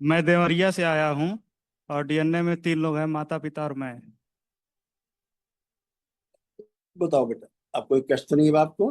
मैं देवरिया से आया हूँ और डीएनए में 3 लोग हैं, माता पिता और मैं। बताओ बेटा, अब कोई कष्ट तो नहीं है बाप को?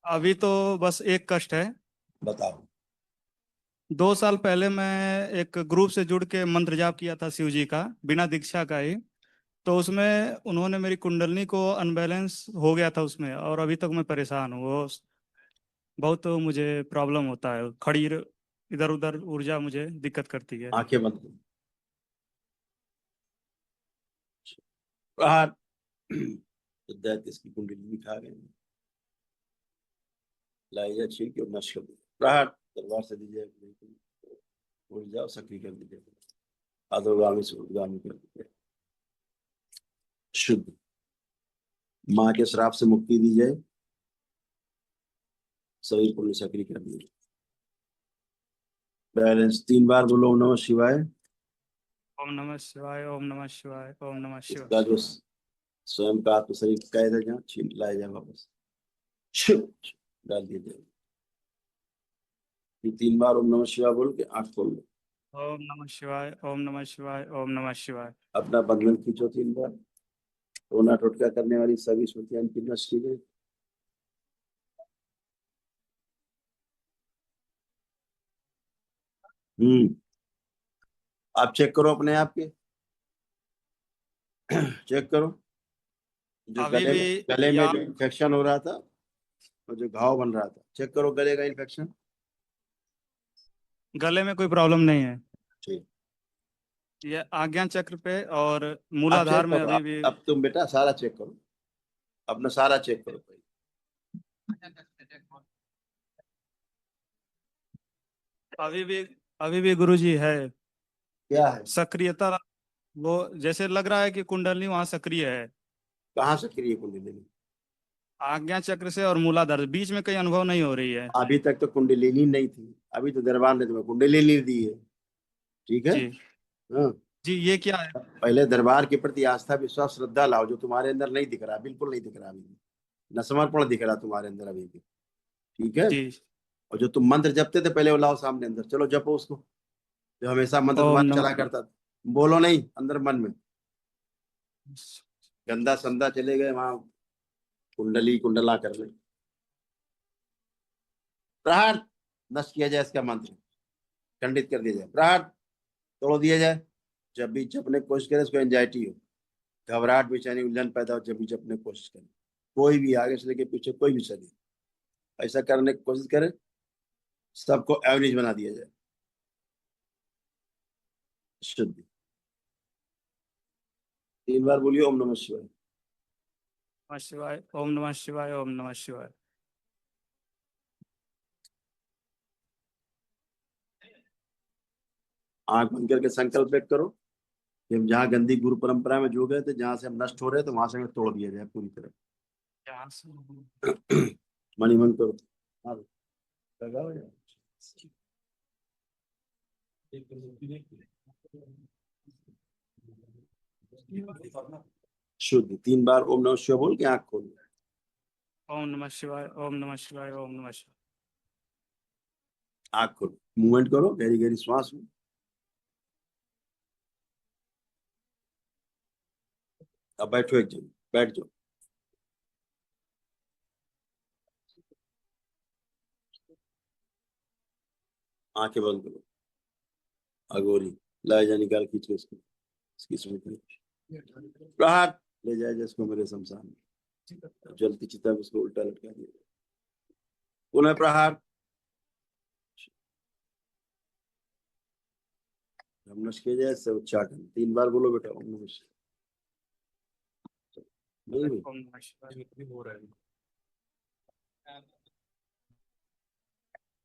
अभी तो बस एक कष्ट है। बताओ। 2 साल पहले मैं एक ग्रुप से जुड़ के मंत्र जाप किया था शिव जी का, बिना दीक्षा का ही। तो उसमें उन्होंने मेरी कुंडलनी को अनबैलेंस हो गया था उसमें, और अभी तक मैं परेशान हूँ। वो बहुत मुझे प्रॉब्लम होता है, खड़ी इधर उधर ऊर्जा मुझे दिक्कत करती है। आंखें बंद करो। प्रहार। तो दैत्य इसकी कुंडली खा गए। लाइजा ठीक है, नष्ट कर दिया। प्रहार। तलवार से दीजिए, उड़ जाओ, सक्रिय कर दीजिए। अधोगामी से उर्गामी कर दीजिए। शुद्ध। माँ के श्राप से मुक्ति दी जाए। शरीर को सक्रिय कर दिए। बैलेंस 3 बार बोलो ओम नमः शिवाय। ओम नमः शिवाय, ओम नमः शिवाय, ओम नमः शिवाय। इसका जो स्वयं का आत्म शरीर कैद है जहाँ, छीन लाया जाए वापस। शिव। डाल दिया जाए। 3 बार ओम नमः शिवाय बोल के आंख खोल लो। ओम नमः शिवाय, ओम नमः शिवाय, ओम नमः शिवाय। अपना बंधन खींचो 3 बार। रोना टोटका करने वाली सभी स्मृतियां इनकी नष्ट की गई। आप चेक करो अपने आप के। चेक करो। जो अभी भी गले में यहाँ जो इन्फेक्शन हो रहा था और जो घाव बन रहा था, चेक करो गले का इन्फेक्शन। गले में कोई प्रॉब्लम नहीं है। ठीक। ये आज्ञा चक्र पे और अब चेक मूलाधार में करो, अभी भी। अब तुम बेटा सारा चेक करो। अपना सारा चेक करो भाई। अभी भी अभी भी गुरुजी है क्या है? सक्रियता। वो जैसे लग रहा है कि कुंडलनी वहाँ सक्रिय है। कहाँ से क्रिया कुंडलिनी? आज्ञा चक्र से और मूलाधार बीच में कहीं अनुभव नहीं हो रही है। अभी तक तो कुंडलिनी नहीं थी, अभी तो दरबार ने तुम्हें कुंडलिनी दी है। ठीक है। जी। हाँ। जी, ये क्या है? पहले दरबार के प्रति आस्था विश्वास श्रद्धा लाओ, जो तुम्हारे अंदर नहीं दिख रहा, बिल्कुल नहीं दिख रहा अभी भी। न समर्पण दिख रहा तुम्हारे अंदर अभी भी। ठीक है। जी। और जो तुम मंत्र जपते थे पहले, वो लाओ सामने अंदर, चलो जपो उसको। जो हमेशा मंत्र ओम तुम्हारा नमः। चला करता था। बोलो नहीं, अंदर मन में। गंदा संदा चले गए वहां। कुंडली कुंडला कर ले। प्रहार। नष्ट किया जाए इसका मंत्र। खंडित कर दिया जाए। प्रहार। तोड़ दिया जाए। जब भी जपने की कोशिश करे, इसको एंजाइटी हो, घबराहट, बेचैनी, उलझन पैदा हो, जब भी जपने की कोशिश करे, कोई भी आगे से लेके पीछे कोई भी चले, ऐसा करने की कोशिश करे, सबको एवरेज बना दिया जाए। शुद्ध। 3 बार बोलिए ओम नमः शिवाय। नमः शिवाय, ओम नमः शिवाय, ओम नमः शिवाय। आंख बंद करके संकल्प व्यक्त करो कि हम जहाँ गंदी गुरु परंपरा में जुड़ गए थे, जहां से हम नष्ट हो रहे थे, वहां से हमें तोड़ दिया जाए पूरी तरह। यहाँ से। मणिमन करो। हाँ, लगाओ यार। शुद्ध। 3 बार ओम नमः शिवाय बोल के आंख खोलो। ओम नमः शिवाय, ओम नमः शिवाय, ओम नमः शिवाय। आंख खोलो, मूवमेंट करो, गहरी गहरी श्वास लो। अब बैठो एक जगह, बैठ जाओ। आंखें बंद करो। अगोरी। लाए जा, निकाल खींच के इसको, इसकी स्मृति। प्रहार। ले जाए जिसको मेरे शमशान में, जलती चिता में उसको उल्टा लटका दिया। पुनः प्रहार। हम नष्ट किया जाए सब उच्चाटन। 3 बार बोलो बेटा ओम नमः शिवाय। नहीं हुई? ओम नमः शिवाय भी हो रहा है।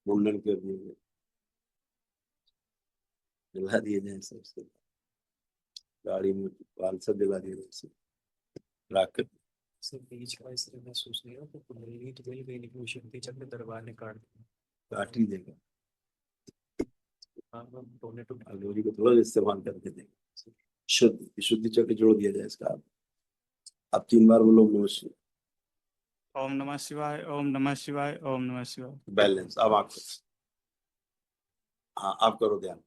मुंडन कर दिए जाए, जला दिए जाए सब, उसके गाड़ी में बाल सब जला दिए जाए सब, राख कर। सर बीच का इस तरह महसूस नहीं हो तो कुंडली तो मिल गई, लेकिन वो शक्ति चक्र दरबार ने काट दिया। काट ही देगा। हाँ, हम टोने टूट। अगोरी को थोड़ा इस्तेमाल करके देगा। शुद्ध शुद्धि चक्र जोड़ दिया जाए इसका। अब 3 बार बोलो ओम नमः शिवाय। ओम नमः शिवाय, ओम नमः शिवाय, ओम नमः शिवाय। बैलेंस। अब आंख खोलो। हाँ आप करो ध्यान,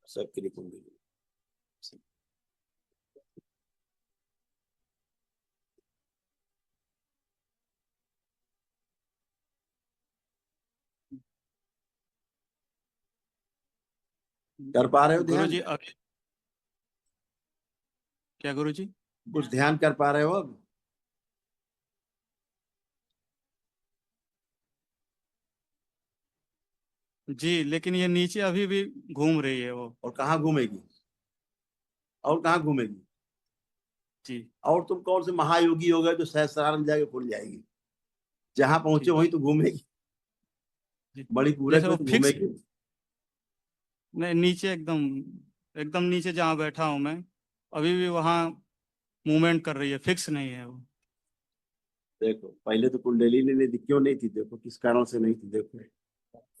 सबकी कुंडली। कर पा रहे हो गुरु ध्यान? जी क्या गुरु जी? कुछ ध्यान कर पा रहे हो अब? जी, लेकिन ये नीचे अभी भी घूम रही है वो। और कहाँ घूमेगी? और कहाँ घूमेगी? जी और तुम कौन से महायोगी हो गए जो सहस्रार में जाके खुल जाएगी? जहां पहुंचे जी वहीं तो घूमेगी। जी। मणिपूरक जैसे में वो तो फिक्स, घूमेगी। नहीं नीचे एकदम, एकदम नीचे जहाँ बैठा हूँ मैं, अभी भी वहाँ मूवमेंट कर रही है, फिक्स नहीं है वो। देखो पहले तो कुंडली नहीं थी, क्यों नहीं थी? देखो किस कारण से नहीं थी, देखो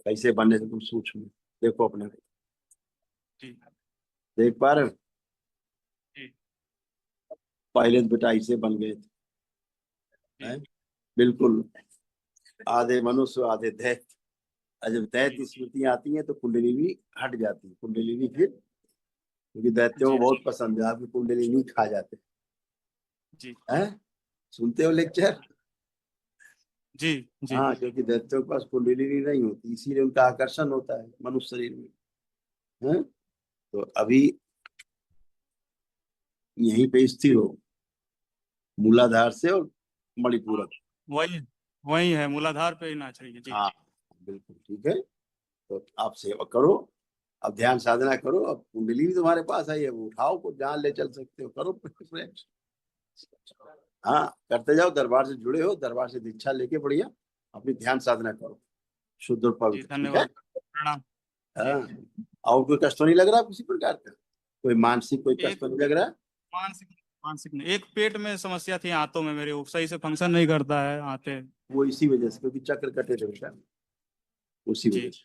कैसे बने थे तुम सूक्ष्म। देखो अपने को। जी देख पा रहे हो? जी पहले तो बेटा ऐसे बन गए थे, जी हैं? बिल्कुल आधे मनुष्य आधे दैत्य। और जब जी दैत्य स्मृतियां आती हैं तो कुंडली भी हट जाती है। कुंडली भी फिर, क्योंकि दैत्यों को जी बहुत पसंद है आपकी कुंडली नहीं खा जाते जी हैं। सुनते हो लेक्चर? जी जी हाँ, क्योंकि दैत्यों के पास कुंडली नहीं होती, इसीलिए उनका आकर्षण होता है मनुष्य शरीर में, है? तो अभी यहीं पे स्थिर हो, मूलाधार से और मणिपूरक। वही वही है, मूलाधार पे ही नाच रही है जी। हाँ बिल्कुल ठीक है। तो आप सेवा करो, अब ध्यान साधना करो। अब कुंडली भी तुम्हारे पास आई है, वो उठाओ को जहाँ ले चल सकते हो, करो प्रयास। हाँ करते जाओ, दरबार से जुड़े हो, दरबार से दीक्षा लेके बढ़िया अपनी ध्यान साधना करो, शुद्ध और जी पवित्र, ठीक है? धन्यवाद, प्रणाम। जी। हाँ। और कोई कष्ट तो नहीं लग रहा किसी प्रकार का? कोई मानसिक कोई कष्ट एक तो नहीं लग रहा? मानसिक, मानसिक नहीं, एक पेट में समस्या थी, हाथों में मेरे, वो सही से फंक्शन नहीं करता है हाथे। वो इसी वजह से, क्योंकि चक्र कटे थे बेटा, उसी जी वजह से।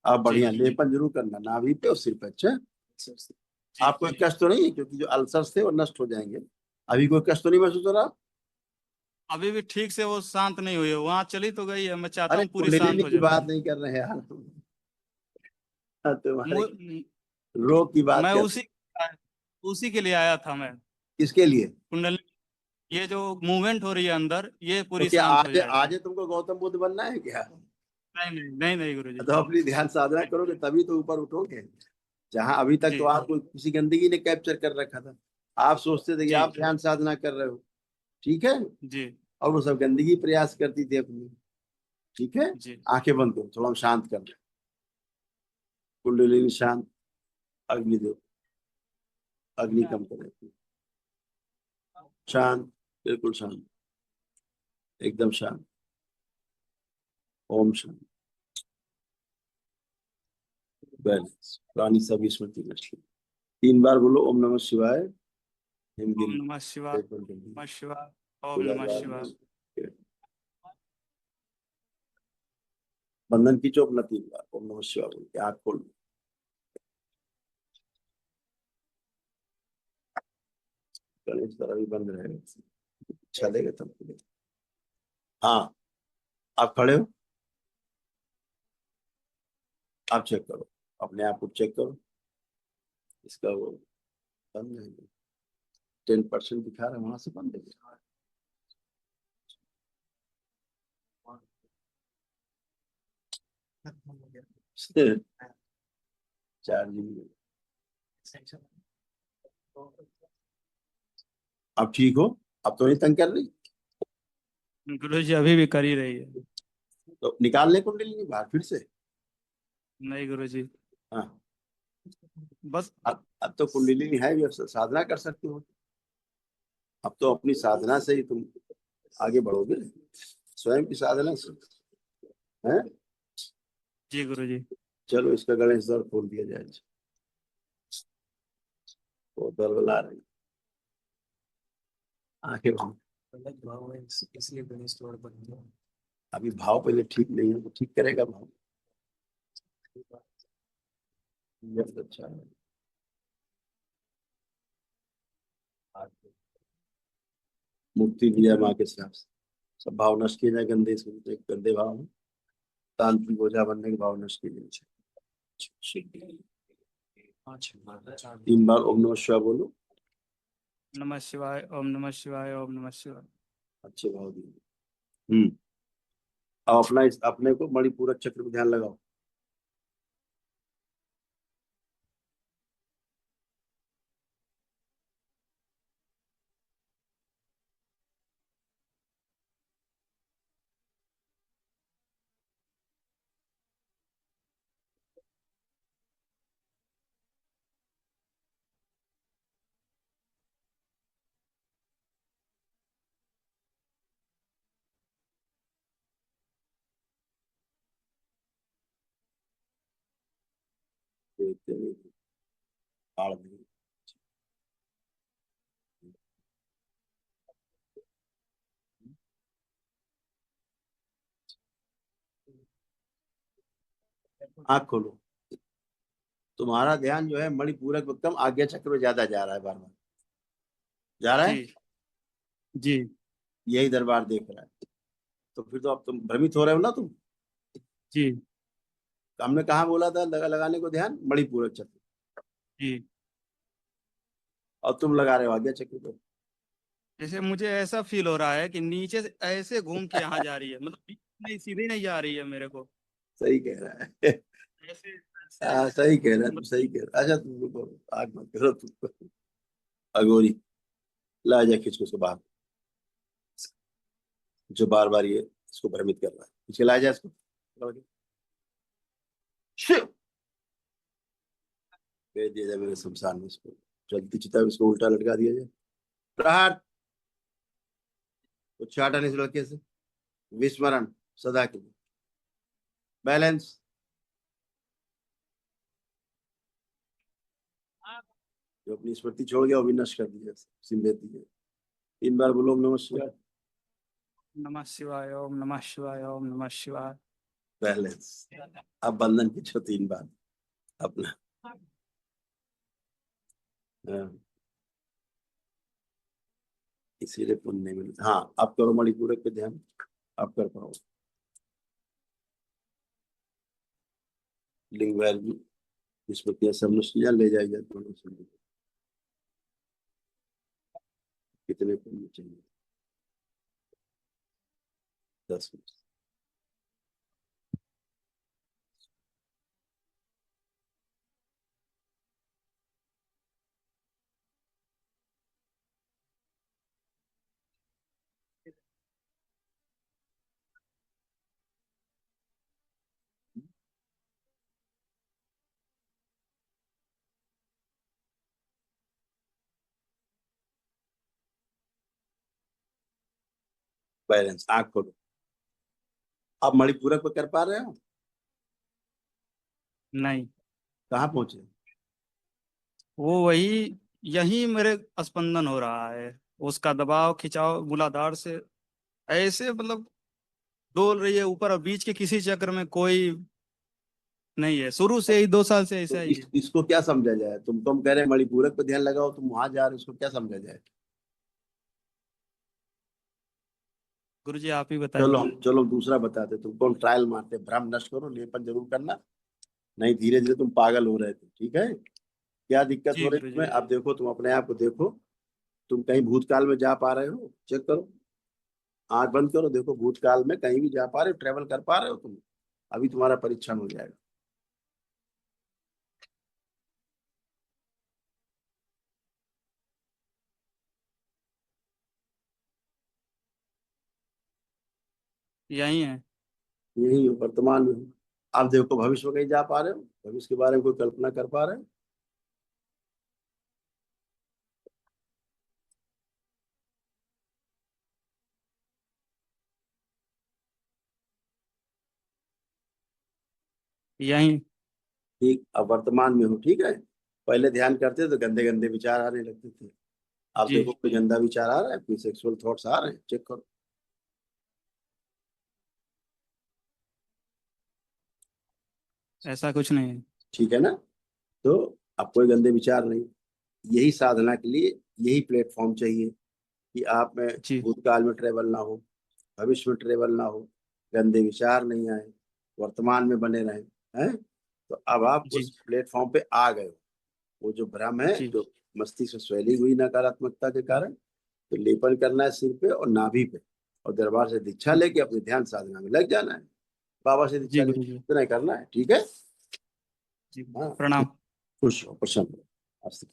आप जी बढ़िया लेपन जरूर करना नाभि पे और सिर पे, अच्छा? जी आपको कोई कष्ट तो नहीं है? क्योंकि जो अल्सर्स थे वो नष्ट हो जाएंगे। अभी कोई कष्ट तो नहीं महसूस हो रहा? अभी भी ठीक से वो शांत नहीं हुई है, वहां चली तो गई है, मैं चाहता अरे हूँ पूरी कुंडलिनी शांत हो की जाए। बात नहीं कर रहे हैं यार, तुम्हारे मु- रोग की बात मैं कर रहे हैं। उसी के लिए आया था मैं। किसके लिए? कुंडली, ये जो मूवमेंट हो रही है अंदर, ये तो पूरी क्या शांत हो आज जाए। आज तुमको गौतम बुद्ध बनना है क्या? नहीं नहीं नहीं नहीं गुरु जी। तो अपनी ध्यान साधना करोगे तभी तो ऊपर उठोगे। जहां अभी तक तो जी आपको किसी गंदगी ने कैप्चर कर रखा था। आप सोचते थे कि जी आप ध्यान साधना कर रहे हो, ठीक है? जी और वो सब गंदगी प्रयास करती थी अपनी, ठीक है? जी आंखें बंद करो, थोड़ा हम शांत कर रहे हैं। कुंडलिनी शांत, अग्निदेव, अग्नि कम करे, शांत, बिल्कुल शांत, एकदम शांत। ओम शांत, बैलेंस, पुरानी सभी स्मृति नष्ट। 3 बार बोलो ओम नमः शिवाय। ओम हिमगिरी, नमः शिवाय, नमः शिवाय, ओम नमः शिवाय। बंधन खींचो अपना 3 बार, ओम नमः शिवाय बोल के आंख खोल लो। गणेश द्वारा भी बंद रहेगा, अच्छा देगा तुमको। हाँ आप खड़े हो, आप चेक करो, अपने आप को चेक करो। इसका वो बंद है, 10% दिखा रहा है, वहां से बंद है। चार्जिंग। अब ठीक हो? अब तो नहीं तंग कर रही? गुरु जी अभी भी कर ही रही है। तो निकाल ले कुंडली बाहर फिर से। नहीं गुरु जी, हाँ, बस। अब तो कुंडली है भी, अब साधना कर सकते हो। अब तो अपनी साधना से ही तुम आगे बढ़ोगे, स्वयं की साधना से, है? जी गुरु जी। चलो इसका गणेश द्वार खोल दिया जाए। वो बलबला रही, आंखें बंद। इसलिए गणेश द्वार बन गया। अभी भाव पहले ठीक नहीं है, तो ठीक करेगा भाव। बहुत अच्छा है। मुक्ति दिया माँ के साथ, सब भाव नष्ट किए जाए, गंदे से गंदे भाव में। तांत्रिक ओझा बनने के भाव नष्ट कीजिए। पांच चार 3 बार ओम नमः शिवाय बोलो, नमः शिवाय, ओम नमः शिवाय, ओम नमः शिवाय। अच्छे भाव दिए। अब अपने को मणिपूरक चक्र में ध्यान लगाओ। देखते हैं, ताड़ नहीं। आँख खोलो। तुम्हारा ध्यान जो है मणिपूरक उत्तम आज्ञा चक्र में ज्यादा जा रहा है, बार बार जा रहा है, जी जी यही दरबार देख रहा है। तो फिर तो अब तुम भ्रमित हो रहे हो ना तुम। जी हमने कहा बोला था लगाने को ध्यान मणिपूरक चक्र, जी। और तुम लगा रहे हो आज्ञा चक्र को। जैसे मुझे ऐसा फील हो रहा है कि नीचे से ऐसे घूम के यहाँ जा रही है, मतलब नहीं, सीधी नहीं जा रही है मेरे को। सही कह रहा है। ऐसे ऐसे सही कह रहा है, तुम सही कह रहा है। अच्छा तुम रुको, आग मत करो तुम। अगोरी, ला जा खींच को उसको बाहर, जो बार बार ये इसको भ्रमित कर रहा है, खींच के लाया जाए इसको। शिव, भेज दिया जाए मेरे शमशान में इसको, जल्दी चिता में इसको उल्टा लटका दिया जाए। प्रहार, उच्चाटन इस लड़के से, विस्मरण सदा के लिए, बैलेंस, जो अपनी स्मृति छोड़ गया वो भी नष्ट कर दिया, सिमरत दिया। 3 बार बोलो ओम नमः शिवाय। नमः शिवाय, ओम नमः शिवाय, ओम नमः शिवाय। बैलेंस। अब बंधन खींचो 3 बार अपना। हाँ, इसीलिए पुण्य नहीं मिलता। हाँ, आप करो मणिपूरक पे ध्यान, आप कर पाओ। लिंग वैल्यू स्मृतियां सब नष्ट ले जाएगा दोनों से। कितने पुण्य चाहिए? 10 मिनट। बैलेंस, आंख खोलो। आप मणिपूरक पे कर पा रहे हो? नहीं, कहाँ पहुंचे? वो वही, यही मेरे स्पंदन हो रहा है। उसका दबाव खिंचाव मूलाधार से ऐसे, मतलब डोल रही है ऊपर, और बीच के किसी चक्र में कोई नहीं है। शुरू से ही 2 साल से ऐसा तो ही है। इसको क्या समझा जाए? तुम कह रहे मणिपूरक पे ध्यान लगाओ, तुम वहां जा रहे हो, इसको क्या समझा जाए? गुरु जी आप ही चलो बताइए। चलो दूसरा बताते, तुमको हम ट्रायल मारते, भ्रम नष्ट करो, लेपन जरूर करना। नहीं, धीरे धीरे तुम पागल हो रहे थे, ठीक है? क्या दिक्कत जी हो रही है गुरु जी। तुम्हें? अब देखो, तुम अपने आप को देखो, तुम कहीं भूतकाल में जा पा रहे हो? चेक करो, आंख बंद करो, देखो भूतकाल में कहीं भी जा पा रहे हो, ट्रेवल कर पा रहे हो तुम? अभी तुम्हारा परीक्षण हो जाएगा। यही है। यही हो, वर्तमान में हो। आप देखो भविष्य में कहीं जा पा रहे हो? भविष्य के बारे में कोई कल्पना कर पा रहे हो? यही। ठीक, अब वर्तमान में हो, ठीक है? पहले ध्यान करते तो गंदे गंदे विचार आने लगते थे। आप देखो जी, कोई गंदा विचार आ रहा है, कोई सेक्सुअल थॉट्स आ रहे हैं? चेक करो। ऐसा कुछ नहीं है। ठीक है ना? तो अब कोई गंदे विचार नहीं। यही साधना के लिए यही प्लेटफॉर्म चाहिए, कि आप में जी भूतकाल में ट्रेवल ना हो, भविष्य में ट्रेवल ना हो, गंदे विचार नहीं आए, वर्तमान में बने रहें, हैं? तो अब आप जी। उस प्लेटफॉर्म पे आ गए हो। वो जो भ्रम है, जी। जो मस्तिष्क में स्वेलिंग हुई नकारात्मकता के कारण, तो लेपन करना है सिर पे और नाभि पे, और दरबार से दीक्षा लेके अपने ध्यान साधना में लग जाना है। बाबा से दीक्षा जी लेके गुरु जी। इतना ही करना है, ठीक है? जी हाँ, प्रणाम। खुश हो, प्रसन्न हो।